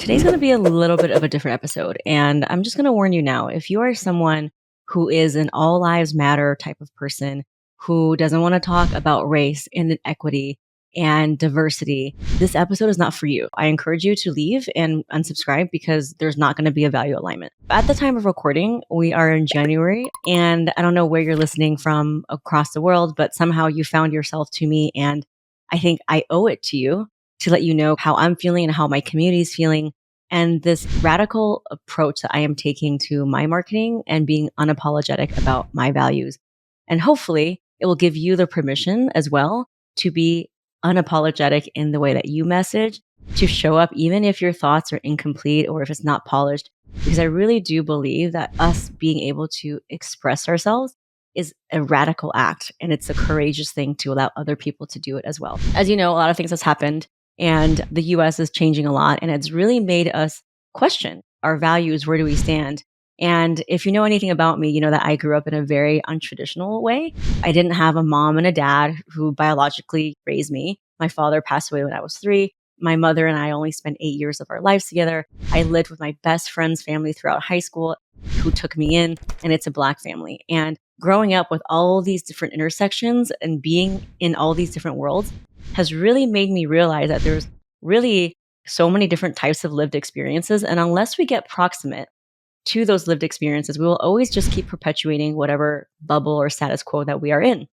Today's going to be a little bit of a different episode. And I'm just going to warn you now, if you are someone who is an all lives matter type of person who doesn't want to talk about race and equity and diversity, this episode is not for you. I encourage you to leave and unsubscribe because there's not going to be a value alignment. At the time of recording, we are in January, and I don't know where you're listening from across the world, but somehow you found yourself to me. And I think I owe it to you to let you know how I'm feeling and how my community is feeling. And this radical approach that I am taking to my marketing and being unapologetic about my values. And hopefully it will give you the permission as well to be unapologetic in the way that you message, to show up even if your thoughts are incomplete or if it's not polished. Because I really do believe that us being able to express ourselves is a radical act, and it's a courageous thing to allow other people to do it as well. As you know, a lot of things has happened, and the US is changing a lot, and it's really made us question our values. Where do we stand? And if you know anything about me, you know that I grew up in a very untraditional way. I didn't have a mom and a dad who biologically raised me. My father passed away when I was 3. My mother and I only spent 8 years of our lives together. I lived with my best friend's family throughout high school who took me in, and it's a Black family. And growing up with all these different intersections and being in all these different worlds has really made me realize that there's really so many different types of lived experiences. And unless we get proximate to those lived experiences, we will always just keep perpetuating whatever bubble or status quo that we are in.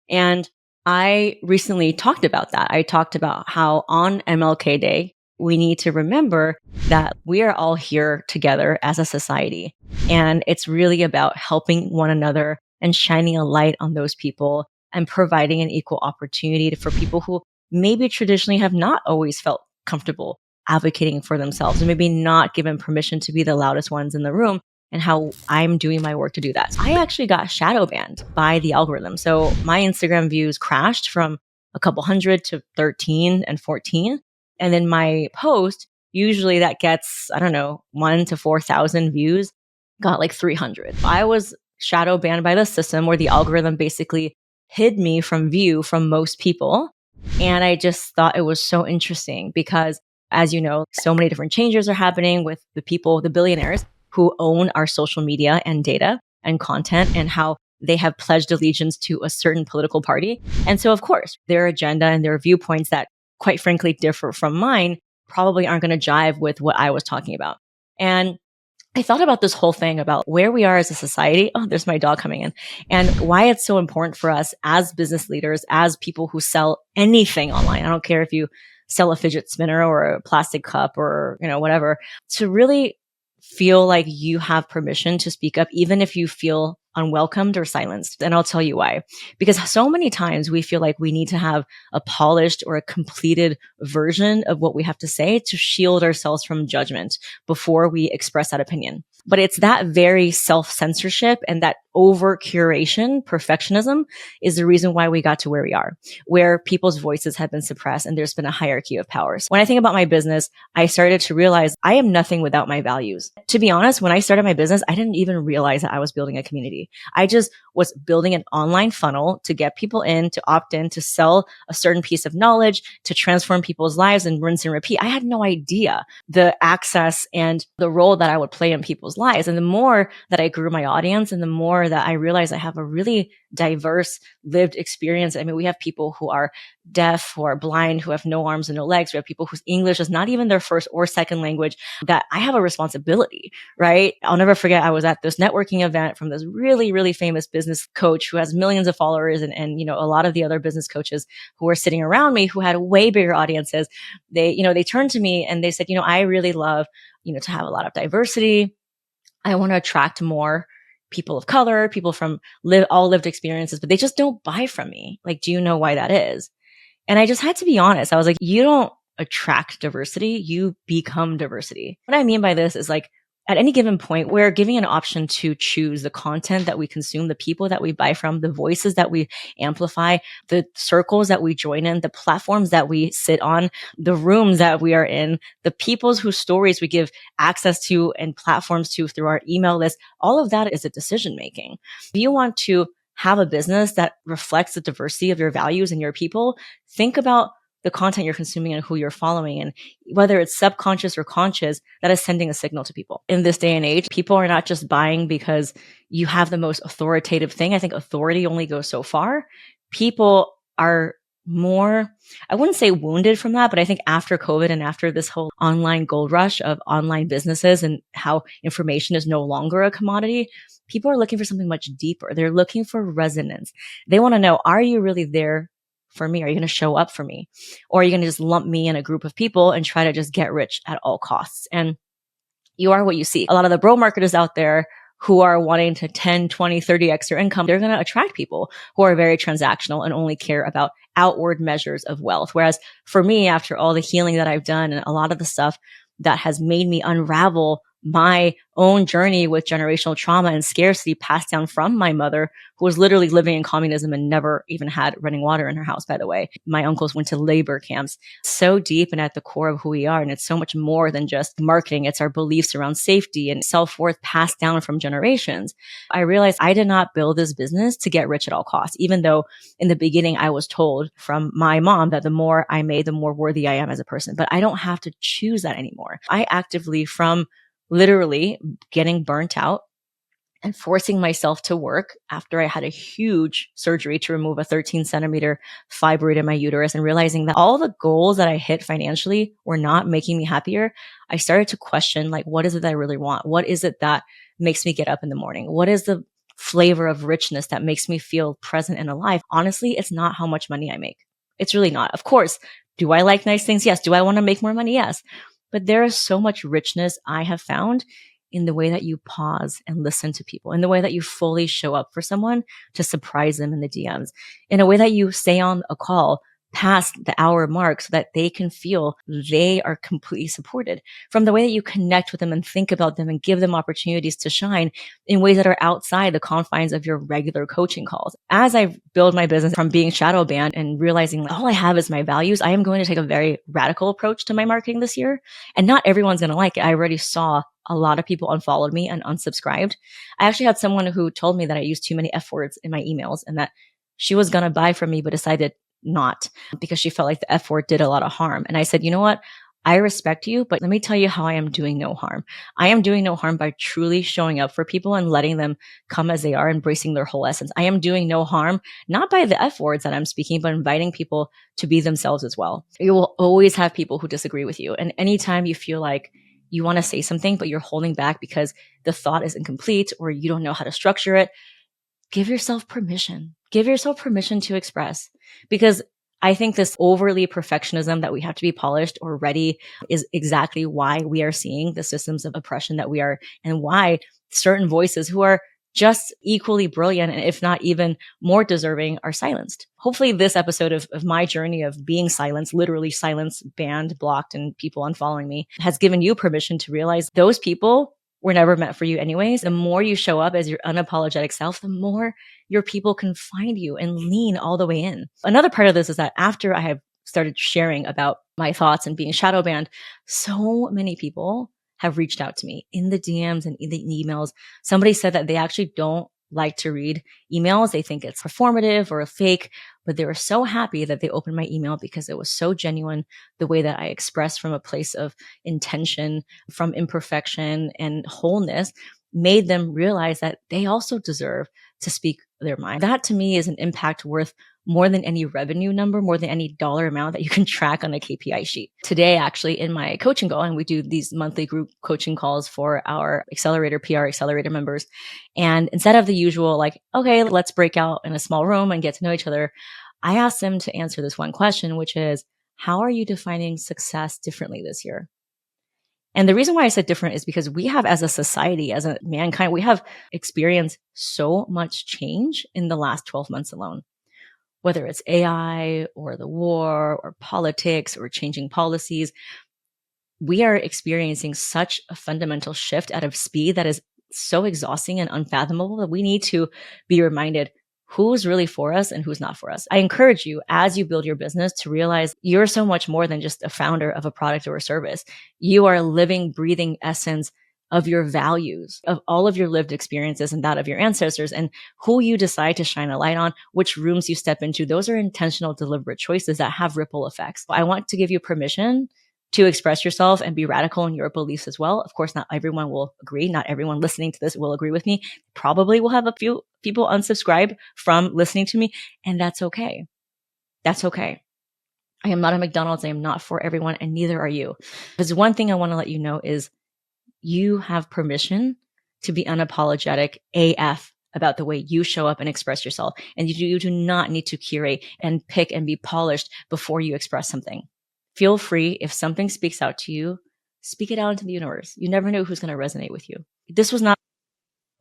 And I recently talked about that. I talked about how on MLK Day, we need to remember that we are all here together as a society. And it's really about helping one another and shining a light on those people and providing an equal opportunity for people who maybe traditionally have not always felt comfortable advocating for themselves and maybe not given permission to be the loudest ones in the room, and how I'm doing my work to do that. I actually got shadow banned by the algorithm. So my Instagram views crashed from a couple hundred to 13 and 14. And then my post, usually that gets, 1 to 4,000 views, got like 300. I was shadow banned by the system where the algorithm basically hid me from view from most people. And I just thought it was so interesting because, as you know, so many different changes are happening with the people, the billionaires who own our social media and data and content, and how they have pledged allegiance to a certain political party. And so, of course, their agenda and their viewpoints that, quite frankly, differ from mine probably aren't going to jive with what I was talking about. And I thought about this whole thing about where we are as a society. Oh, there's my dog coming in. And why it's so important for us as business leaders, as people who sell anything online. I don't care if you sell a fidget spinner or a plastic cup or, whatever, to really feel like you have permission to speak up, even if you feel unwelcomed or silenced. And I'll tell you why. Because so many times we feel like we need to have a polished or a completed version of what we have to say to shield ourselves from judgment before we express that opinion. But it's that very self-censorship and that over-curation, perfectionism, is the reason why we got to where we are, where people's voices have been suppressed and there's been a hierarchy of powers. When I think about my business, I started to realize I am nothing without my values. To be honest, when I started my business, I didn't even realize that I was building a community. I just was building an online funnel to get people in, to opt in, to sell a certain piece of knowledge, to transform people's lives and rinse and repeat. I had no idea the access and the role that I would play in people's lives. And the more that I grew my audience and the more that I realized I have a really diverse lived experience. I mean, we have people who are deaf, who are blind, who have no arms and no legs. We have people whose English is not even their first or second language, that I have a responsibility, right? I'll never forget, I was at this networking event from this really, really famous business coach who has millions of followers, and a lot of the other business coaches who were sitting around me who had way bigger audiences. They turned to me and they said, I really love, to have a lot of diversity. I want to attract more people of color, people from all lived experiences, but they just don't buy from me. Like, do you know why that is? And I just had to be honest. I was like, you don't attract diversity, you become diversity. What I mean by this is, like, at any given point, we're giving an option to choose the content that we consume, the people that we buy from, the voices that we amplify, the circles that we join in, the platforms that we sit on, the rooms that we are in, the people's whose stories we give access to and platforms to through our email list. All of that is a decision making. If you want to have a business that reflects the diversity of your values and your people, think about the content you're consuming and who you're following. And whether it's subconscious or conscious, that is sending a signal to people. In this day and age, people are not just buying because you have the most authoritative thing. I think authority only goes so far. People are more, I wouldn't say wounded from that, but I think after COVID and after this whole online gold rush of online businesses and how information is no longer a commodity, people are looking for something much deeper. They're looking for resonance. They want to know, are you really there for me? Are you going to show up for me? Or are you going to just lump me in a group of people and try to just get rich at all costs? And you are what you see. A lot of the bro marketers out there who are wanting to 10, 20, 30x their income, they're going to attract people who are very transactional and only care about outward measures of wealth. Whereas for me, after all the healing that I've done and a lot of the stuff that has made me unravel my own journey with generational trauma and scarcity passed down from my mother, who was literally living in communism and never even had running water in her house, by the way. My uncles went to labor camps. So deep and at the core of who we are. And it's so much more than just marketing. It's our beliefs around safety and self-worth passed down from generations. I realized I did not build this business to get rich at all costs, even though in the beginning I was told from my mom that the more I made, the more worthy I am as a person. But I don't have to choose that anymore. I actively, from literally getting burnt out and forcing myself to work after I had a huge surgery to remove a 13 centimeter fibroid in my uterus and realizing that all the goals that I hit financially were not making me happier. I started to question, like, what is it that I really want? What is it that makes me get up in the morning? What is the flavor of richness that makes me feel present and alive? Honestly, it's not how much money I make. It's really not. Of course, do I like nice things? Yes. Do I want to make more money? Yes. But there is so much richness I have found in the way that you pause and listen to people, in the way that you fully show up for someone to surprise them in the DMs, in a way that you stay on a call past the hour mark so that they can feel they are completely supported, from the way that you connect with them and think about them and give them opportunities to shine in ways that are outside the confines of your regular coaching calls. As I build my business from being shadow banned and realizing that all I have is my values, I am going to take a very radical approach to my marketing this year. And not everyone's going to like it. I already saw a lot of people unfollowed me and unsubscribed. I actually had someone who told me that I used too many F words in my emails and that she was going to buy from me, but decided not because she felt like the F word did a lot of harm. And I said, you know what? I respect you, but let me tell you how I am doing no harm. I am doing no harm by truly showing up for people and letting them come as they are, embracing their whole essence. I am doing no harm, not by the F words that I'm speaking, but inviting people to be themselves as well. You will always have people who disagree with you. And anytime you feel like you want to say something, but you're holding back because the thought is incomplete or you don't know how to structure it, give yourself permission. Give yourself permission to express, because I think this overly perfectionism that we have to be polished or ready is exactly why we are seeing the systems of oppression that we are, and why certain voices who are just equally brilliant, and if not even more deserving, are silenced. Hopefully this episode of my journey of being silenced, literally silenced, banned, blocked, and people unfollowing me, has given you permission to realize those people were never meant for you anyways. The more you show up as your unapologetic self, the more your people can find you and lean all the way in. Another part of this is that after I have started sharing about my thoughts and being shadow banned, so many people have reached out to me in the DMs and in the emails. Somebody said that they actually don't like to read emails. They think it's performative or a fake, but they were so happy that they opened my email because it was so genuine. The way that I expressed from a place of intention, from imperfection and wholeness, made them realize that they also deserve to speak their mind. That to me is an impact worth more than any revenue number, more than any dollar amount that you can track on a KPI sheet. Today, actually, in my coaching call, and we do these monthly group coaching calls for our Accelerator PR Accelerator members. And instead of the usual, like, okay, let's break out in a small room and get to know each other, I asked them to answer this one question, which is, how are you defining success differently this year? And the reason why I said different is because we have, as a society, as a mankind, we have experienced so much change in the last 12 months alone. Whether it's AI or the war or politics or changing policies, we are experiencing such a fundamental shift at a speed that is so exhausting and unfathomable that we need to be reminded who's really for us and who's not for us. I encourage you, as you build your business, to realize you're so much more than just a founder of a product or a service. You are a living, breathing essence of your values, of all of your lived experiences and that of your ancestors, and who you decide to shine a light on, which rooms you step into. Those are intentional, deliberate choices that have ripple effects. I want to give you permission to express yourself and be radical in your beliefs as well. Of course, not everyone will agree. Not everyone listening to this will agree with me. Probably will have a few people unsubscribe from listening to me, and that's okay. That's okay. I am not a McDonald's. I am not for everyone, and neither are you. There's one thing I want to let you know is you have permission to be unapologetic AF about the way you show up and express yourself. And you do not need to curate and pick and be polished before you express something. Feel free, if something speaks out to you, speak it out into the universe. You never know who's going to resonate with you. This was not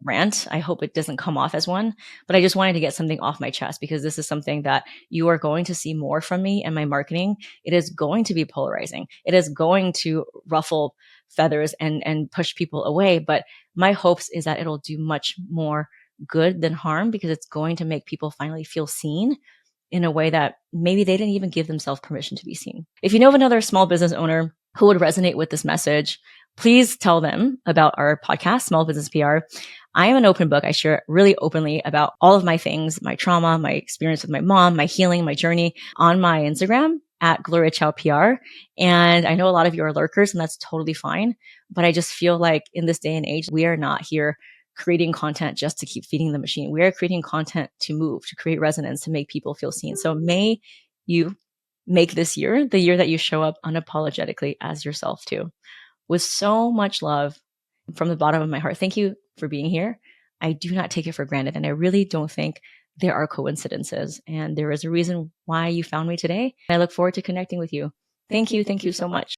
rant. I hope it doesn't come off as one, but I just wanted to get something off my chest because this is something that you are going to see more from me and my marketing. It is going to be polarizing. It is going to ruffle feathers and push people away. But my hopes is that it'll do much more good than harm because it's going to make people finally feel seen in a way that maybe they didn't even give themselves permission to be seen. If you know of another small business owner who would resonate with this message, please tell them about our podcast, Small Business PR. I am an open book. I share really openly about all of my things, my trauma, my experience with my mom, my healing, my journey on my Instagram at Gloria Chow PR. And I know a lot of you are lurkers, and that's totally fine. But I just feel like in this day and age, we are not here creating content just to keep feeding the machine. We are creating content to move, to create resonance, to make people feel seen. So may you make this year the year that you show up unapologetically as yourself too. With so much love from the bottom of my heart. Thank you for being here. I do not take it for granted. And I really don't think there are coincidences. And there is a reason why you found me today. I look forward to connecting with you. Thank you. Thank you so much.